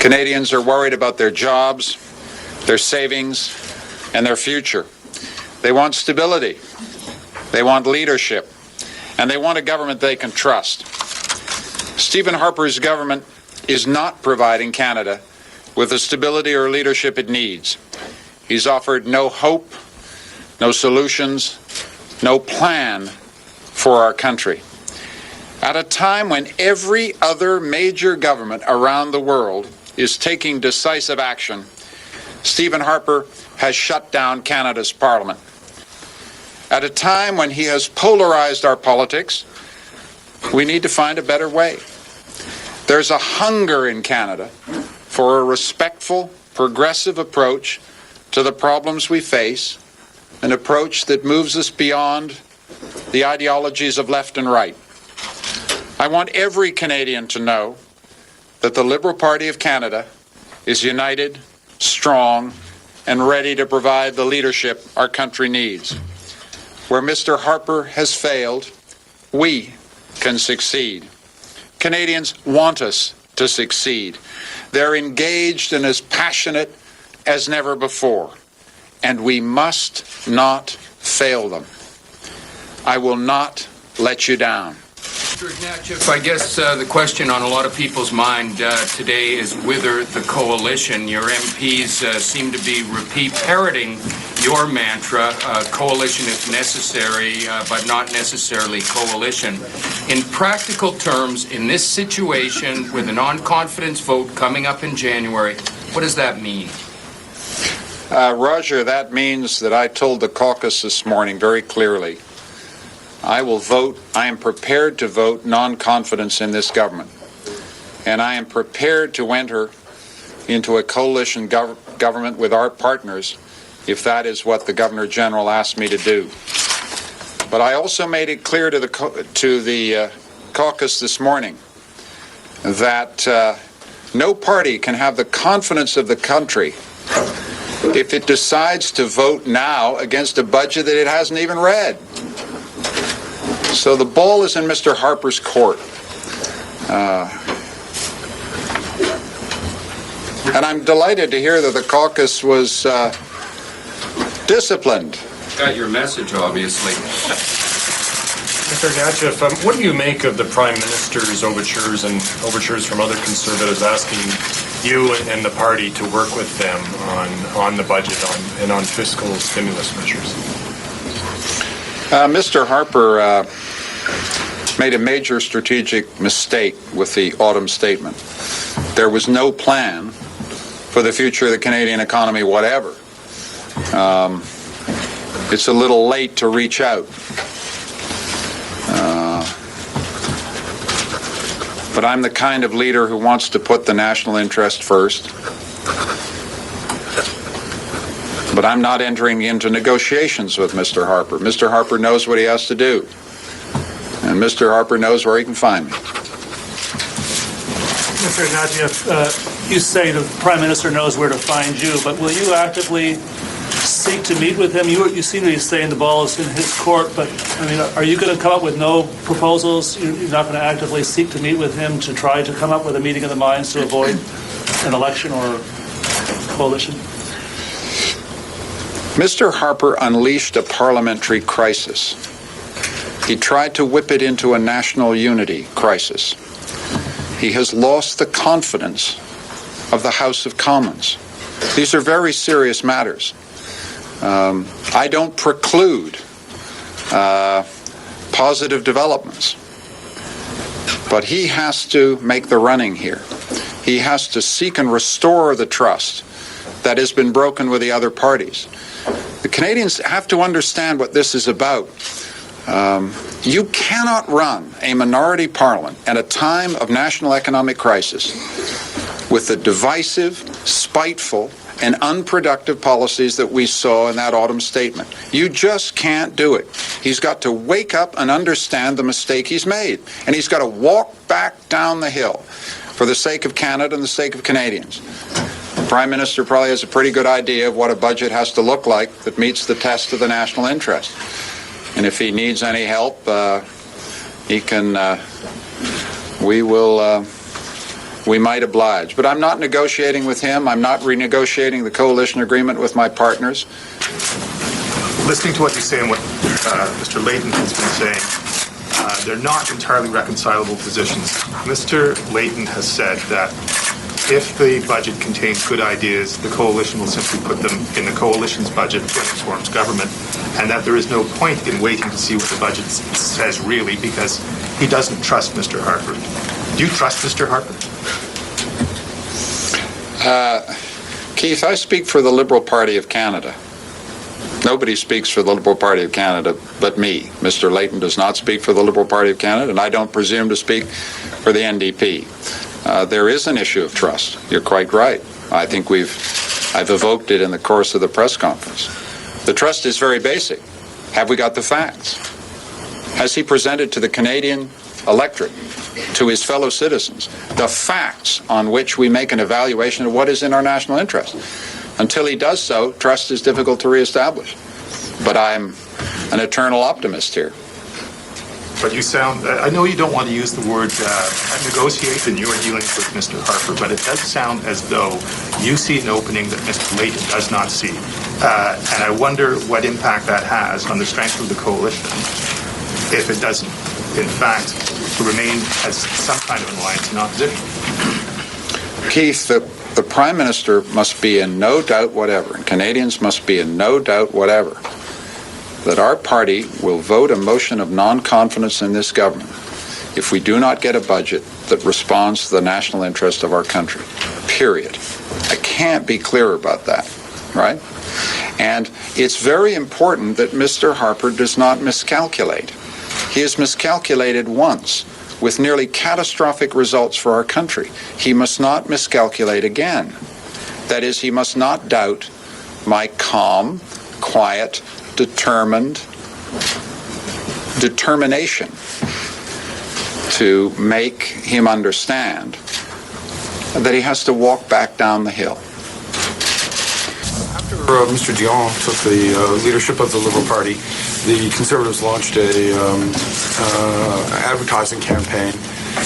Canadians are worried about their jobs, their savings, and their future. They want stability. They want leadership. And they want a government they can trust. Stephen Harper's government is not providing Canada with the stability or leadership it needs. He's offered no hope, no solutions, no plan for our country. At a time when every other major government around the world is taking decisive action, Stephen Harper has shut down Canada's Parliament. At a time when he has polarized our politics, we need to find a better way. There's a hunger in Canada for a respectful, progressive approach to the problems we face, an approach that moves us beyond the ideologies of left and right. I want every Canadian to know that the Liberal Party of Canada is united, strong, and ready to provide the leadership our country needs. Where Mr. Harper has failed, we can succeed. Canadians want us to succeed. They're engaged and as passionate as never before, and we must not fail them. I will not let you down. Mr. Ignatieff, I guess the question on a lot of people's mind today is whether the coalition, your MPs seem to be parroting your mantra, coalition if necessary, but not necessarily coalition. In practical terms, in this situation with a non-confidence vote coming up in January, what does that mean? Roger, that means that I told the caucus this morning very clearly, I will vote, I am prepared to vote non-confidence in this government. And I am prepared to enter into a coalition government with our partners if that is what the Governor-General asked me to do. But I also made it clear to the caucus this morning that no party can have the confidence of the country if it decides to vote now against a budget that it hasn't even read. So the ball is in Mr. Harper's court. And I'm delighted to hear that the caucus was disciplined. Got your message, obviously. Mr. Ignatieff, what do you make of the Prime Minister's overtures and overtures from other Conservatives asking you and the party to work with them on the budget and on fiscal stimulus measures? Mr. Harper made a major strategic mistake with the autumn statement. There was no plan for the future of the Canadian economy, whatever. It's a little late to reach out. But I'm the kind of leader who wants to put the national interest first. But I'm not entering into negotiations with Mr. Harper. Mr. Harper knows what he has to do. And Mr. Harper knows where he can find me. Mr. Ignatieff, you say the Prime Minister knows where to find you, but will you actively seek to meet with him? You seem to be saying the ball is in his court, but I mean, are you going to come up with no proposals? You're not going to actively seek to meet with him to try to come up with a meeting of the minds to avoid an election or coalition? Mr. Harper unleashed a parliamentary crisis. He tried to whip it into a national unity crisis. He has lost the confidence of the House of Commons. These are very serious matters. I don't preclude positive developments, but he has to make the running here. He has to seek and restore the trust that has been broken with the other parties. The Canadians have to understand what this is about. You cannot run a minority parliament at a time of national economic crisis with the divisive, spiteful, and unproductive policies that we saw in that autumn statement. You just can't do it. He's got to wake up and understand the mistake he's made. And he's got to walk back down the hill for the sake of Canada and the sake of Canadians. The Prime Minister probably has a pretty good idea of what a budget has to look like that meets the test of the national interest. And if he needs any help, he can. We will we might oblige. But I'm not negotiating with him. I'm not renegotiating the coalition agreement with my partners. Listening to what you say and what Mr. Layton has been saying, they're not entirely reconcilable positions. Mr. Layton has said that if the budget contains good ideas, the coalition will simply put them in the coalition's budget when it forms government, and that there is no point in waiting to see what the budget says really, because he doesn't trust Mr. Harper. Do you trust Mr. Harper? Keith, I speak for the Liberal Party of Canada. Nobody speaks for the Liberal Party of Canada but me. Mr. Layton does not speak for the Liberal Party of Canada, and I don't presume to speak for the NDP. There is an issue of trust. You're quite right. I think I've evoked it in the course of the press conference. The trust is very basic. Have we got the facts? Has he presented to the Canadian electorate, to his fellow citizens, the facts on which we make an evaluation of what is in our national interest? Until he does so, trust is difficult to reestablish. But I'm an eternal optimist here. But you sound, I know you don't want to use the word negotiate and you are dealing with Mr. Harper, but it does sound as though you see an opening that Mr. Layton does not see. And I wonder what impact that has on the strength of the coalition if it doesn't, in fact, remain as some kind of an alliance in opposition. Keith, the Prime Minister must be in no doubt whatever, and Canadians must be in no doubt whatever, that our party will vote a motion of non-confidence in this government if we do not get a budget that responds to the national interest of our country. Period. I can't be clearer about that, right? And it's very important that Mr. Harper does not miscalculate. He has miscalculated once with nearly catastrophic results for our country. He must not miscalculate again. That is, he must not doubt my calm, quiet, determination to make him understand that he has to walk back down the hill. After Mr. Dion took the leadership of the Liberal Party, the Conservatives launched a advertising campaign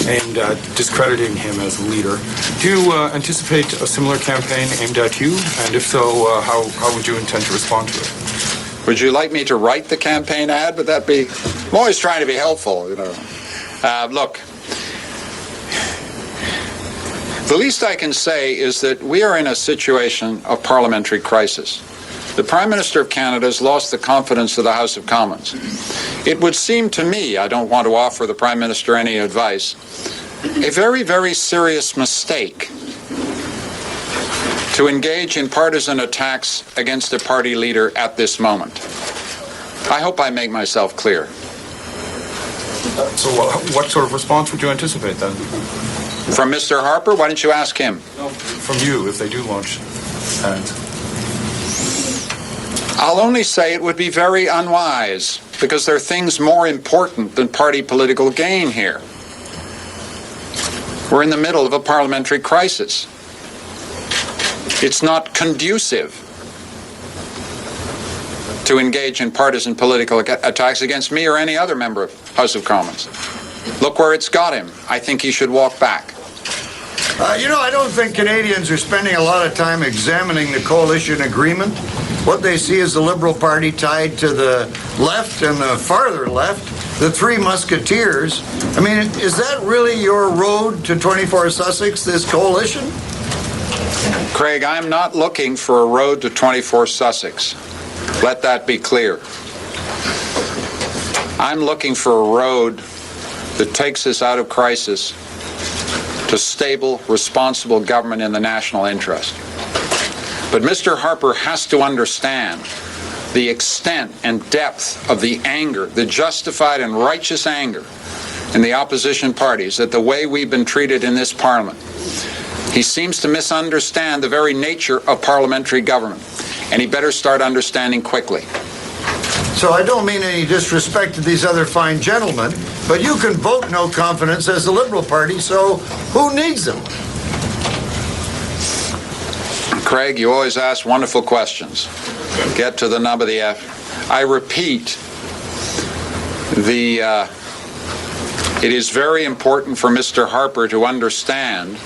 aimed at discrediting him as a leader. Do you anticipate a similar campaign aimed at you? And if so, how would you intend to respond to it? Would you like me to write the campaign ad? Would that be... I'm always trying to be helpful, you know. Look, the least I can say is that we are in a situation of parliamentary crisis. The Prime Minister of Canada has lost the confidence of the House of Commons. It would seem to me, I don't want to offer the Prime Minister any advice, a very, very serious mistake to engage in partisan attacks against a party leader at this moment. I hope I make myself clear. So what sort of response would you anticipate then? From Mr. Harper? Why don't you ask him? No, from you, if they do launch ads. I'll only say it would be very unwise, because there are things more important than party political gain here. We're in the middle of a parliamentary crisis. It's not conducive to engage in partisan political attacks against me or any other member of House of Commons. Look where it's got him. I think he should walk back. I don't think Canadians are spending a lot of time examining the coalition agreement. What they see is the Liberal Party tied to the left and the farther left, the Three Musketeers. I mean, is that really your road to 24 Sussex, this coalition? Craig, I'm not looking for a road to 24 Sussex. Let that be clear. I'm looking for a road that takes us out of crisis to stable, responsible government in the national interest. But Mr. Harper has to understand the extent and depth of the anger, the justified and righteous anger in the opposition parties at the way we've been treated in this Parliament. He seems to misunderstand the very nature of parliamentary government, and he better start understanding quickly. So I don't mean any disrespect to these other fine gentlemen, but you can vote no confidence as the Liberal Party, so who needs them? Craig, you always ask wonderful questions. Get to the nub of the F. I repeat, it is very important for Mr. Harper to understand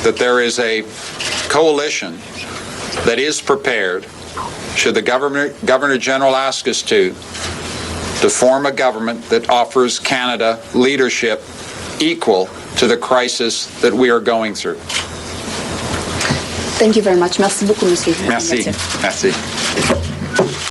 that there is a coalition that is prepared, should the Governor General ask us to form a government that offers Canada leadership equal to the crisis that we are going through. Thank you very much. Merci beaucoup, Monsieur Merci. Ignatieff. Merci.